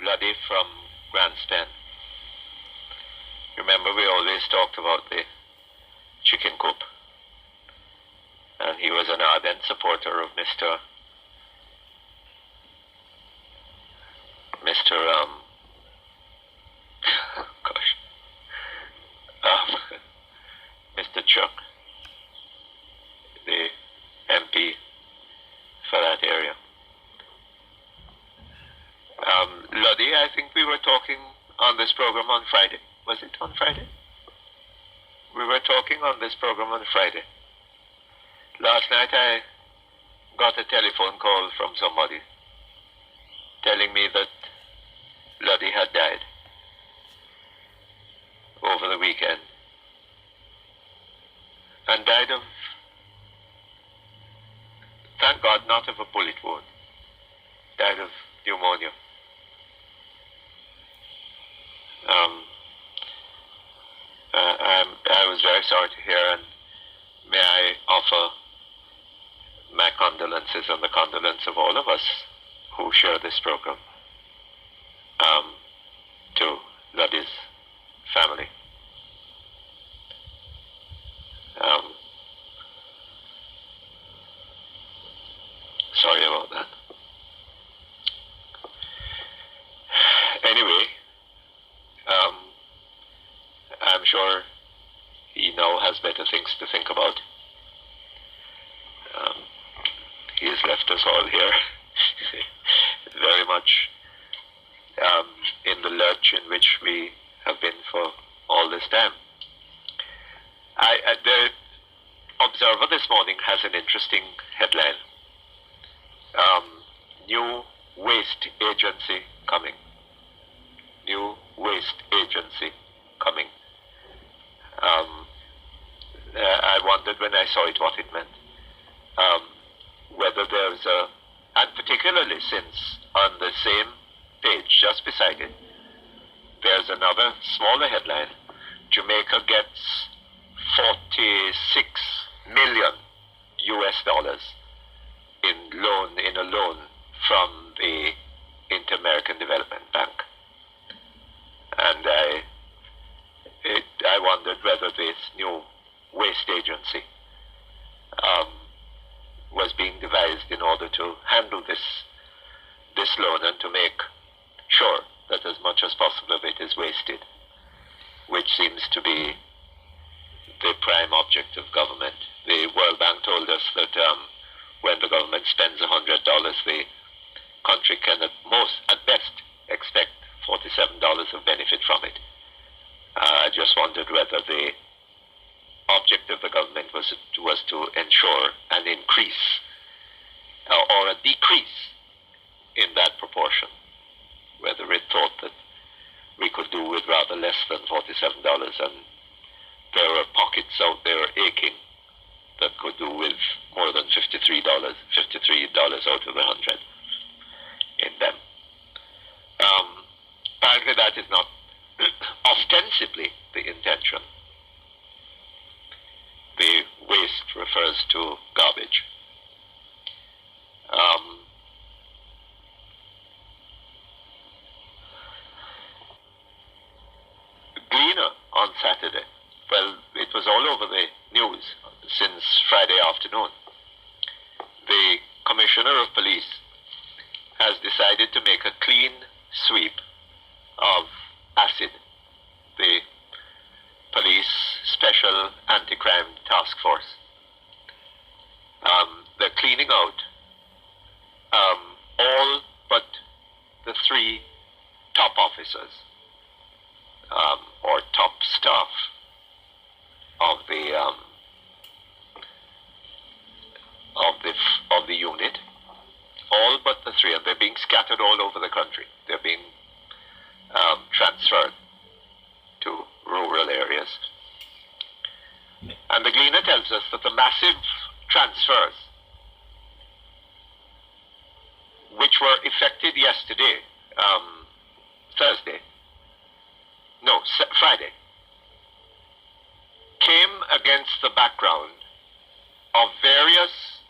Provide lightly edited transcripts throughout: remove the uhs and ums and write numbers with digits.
Bloody from Grandstand. Remember, we always talked about the chicken coop. And he was an ardent supporter of Mr. Gosh, Mr. Chuck, the MP for that area. Luddy, I think we were talking on this program on Friday. Was it on Friday? We were talking on this program on Friday. Last night I got a telephone call from somebody telling me that Luddy had died over the weekend. And died of, thank God, not of a bullet wound. Died of pneumonia. I was very sorry to hear, and may I offer my condolences and the condolence of all of us who share this program to Luddy's family. Sorry about that. Anyway, I'm sure he now has better things to think about. He has left us all here very much in the lurch in which we have been for all this time. The Observer this morning has an interesting headline. New waste agency coming. New waste agency coming. I wondered when I saw it what it meant. Whether there's a, and particularly since on the same page just beside it, there's another smaller headline. Jamaica gets 46 million US dollars in a loan from the Inter-American Development Bank. And I wondered whether this new waste agency was being devised in order to handle this loan and to make sure that as much as possible of it is wasted, which seems to be the prime object of government. The World Bank told us that when the government spends $100, the country can at best expect $47 of benefit from it. I just wondered whether the object of the government was to ensure an increase or a decrease in that proportion, whether it thought that we could do with rather less than $47, and there are pockets out there aching that could do with more than $53 out of the 100 in them. Apparently that is not ostensibly the intention. The waste refers to garbage. Gleaner on Saturday. Well, it was all over the news since Friday afternoon. The Commissioner of Police has decided to make a clean sweep of acid. The Police Special Anti-Crime Task Force. They're cleaning out all but the 3 top officers or top staff of the unit, all but the 3, and they're being scattered all over the country. They're being transferred to rural areas. And the Gleaner tells us that the massive transfers which were effected yesterday, Friday, came against the background of various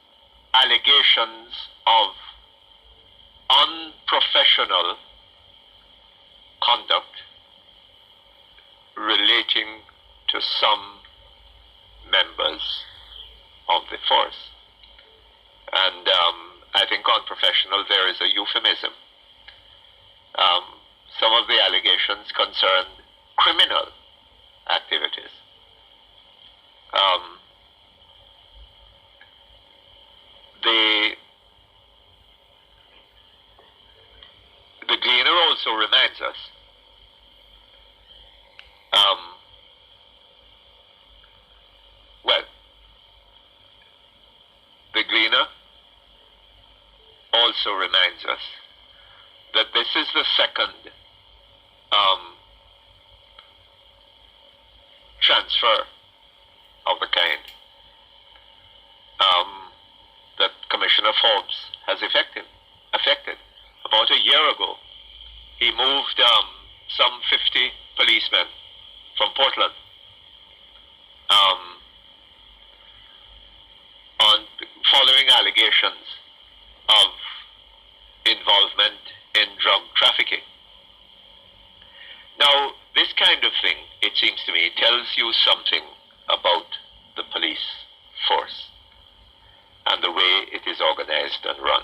allegations of unprofessional conduct relating to some members of the force. And I think unprofessional there is a euphemism. Some of the allegations concern criminal activities. The Gleaner also reminds us the Gleaner also reminds us that this is the second transfer of the kind that Commissioner Forbes has affected. About a year ago, he moved some 50 policemen from Portland following allegations of involvement in drug trafficking. Now, this kind of thing, it seems to me, tells you something about the police force and the way it is organized and run.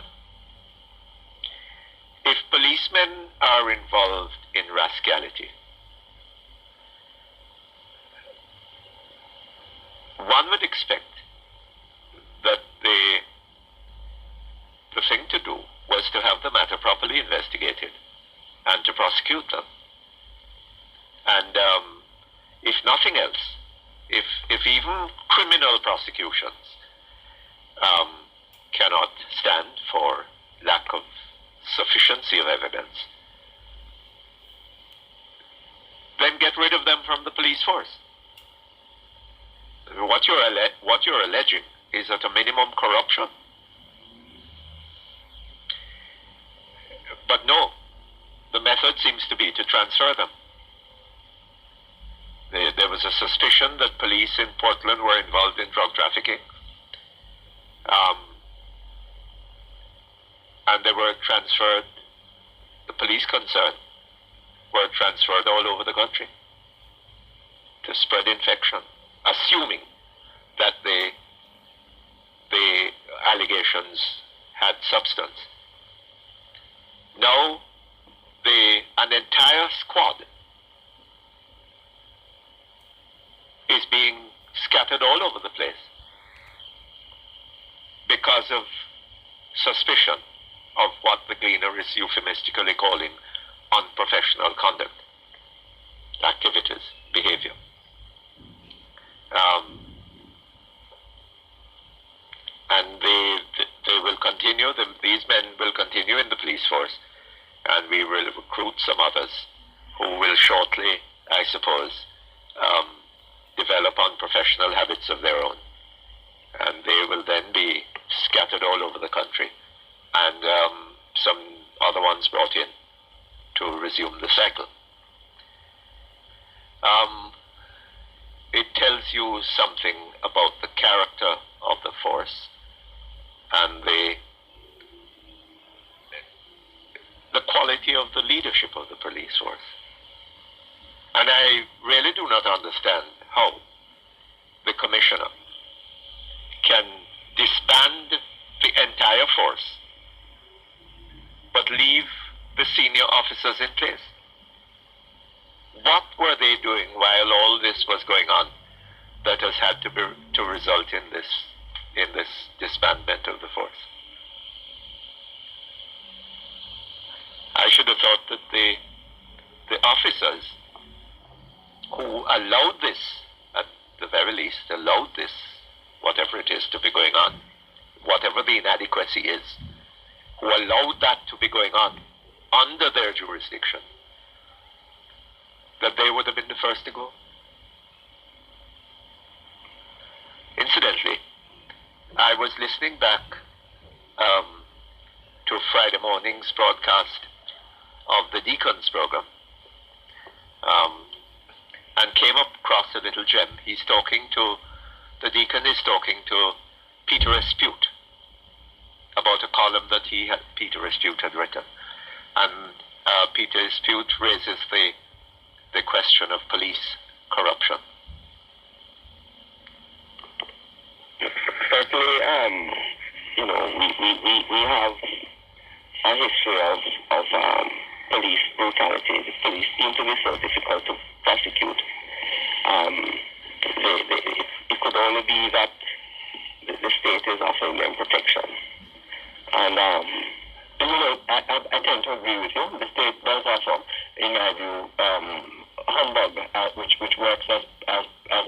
If policemen are involved in rascality, one would expect that the thing to do was to have the matter properly investigated and to prosecute them. And if nothing else, if even criminal prosecutions cannot stand for lack of sufficiency of evidence, then get rid of them from the police force. What you're alleging is at a minimum corruption. But no, the method seems to be to transfer them. There was a suspicion that police in Portland were involved in drug trafficking. And they were transferred, the police concerned were transferred all over the country to spread infection, assuming that the allegations had substance. Now, an entire squad is being scattered all over the place because of suspicion of what the Gleaner is euphemistically calling unprofessional conduct, activities, behavior. And they will continue, these men will continue in the police force, and we will recruit some others who will shortly, I suppose, develop unprofessional habits of their own. And they will then be scattered all over the country, and some other ones brought in to resume the cycle. It tells you something about the character of the force and the quality of the leadership of the police force. And I really do not understand how the commissioner can disband the entire force but leave the senior officers in place. What were they doing while all this was going on that has had to result in this disbandment of the force? I should have thought that the officers who allowed this, at the very least, allowed this, whatever it is, to be going on, whatever the inadequacy is, who allowed that to be going on under their jurisdiction, that they would have been the first to go. Incidentally, I was listening back to Friday morning's broadcast of the Deacon's program, and came across a little gem. The Deacon is talking to Peter Espute about a column that Peter Espute had written. And Peter Dispute raises the question of police corruption. Certainly, we have a history of police brutality. The police seem to be so difficult to prosecute. It could only be that the state is offering them protection. And I tend to agree with you. The state does offer, in my view, humbug, which works as a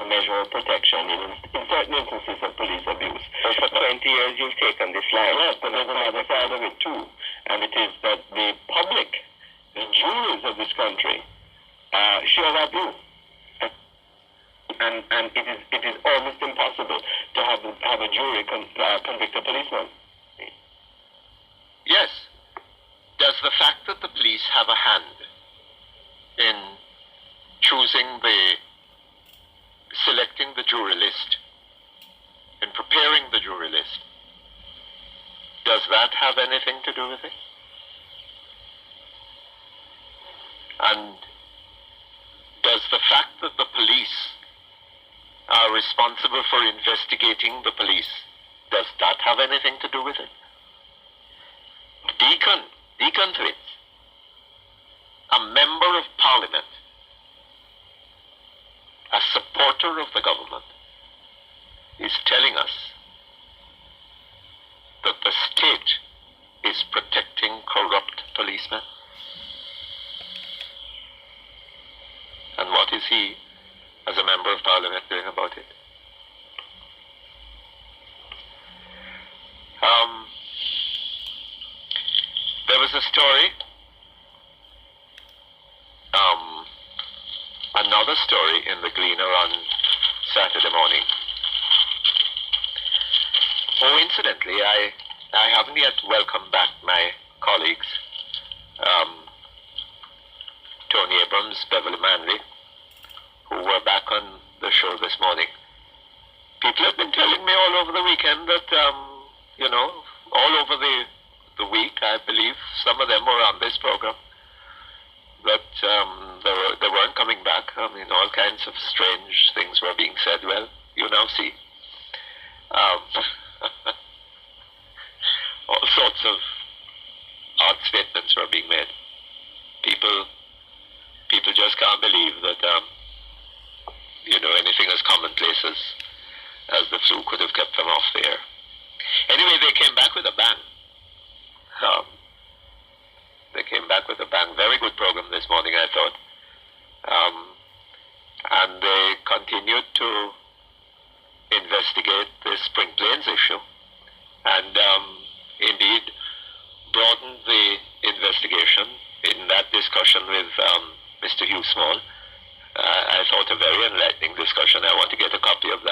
measure of protection in certain instances of police abuse. So for 20 years you've taken this line. Yes, but there's another side of it too. And it is that the public, the juries of this country, share that view. And it is almost impossible to have a jury convict a policeman. Yes. Does the fact that the police have a hand in selecting the jury list, in preparing the jury list, does that have anything to do with it? And does the fact that the police are responsible for investigating the police, does that have anything to do with it? Deacon Thwaites, a member of Parliament, a supporter of the government, is telling us that the state is protecting corrupt policemen. And what is he, as a member of Parliament, doing about it? There was a story, another story in the Gleaner on Saturday morning. Oh, incidentally, I haven't yet welcomed back my colleagues, Tony Abrams, Beverly Manley, who were back on the show this morning. People have been telling me all over the weekend that, all over the week, I believe, some of them were on this program, but they weren't coming back. I mean, all kinds of strange things were being said. Well, you now see. All sorts of odd statements were being made. People just can't believe that, anything as commonplace as the flu could have kept them off the air. Anyway, they came back with a bang. They came back with a bang. Very good program this morning, I thought. And they continued to investigate the Spring Plains issue, and indeed broadened the investigation in that discussion with Mr. Hugh Small. I thought a very enlightening discussion. I want to get a copy of that.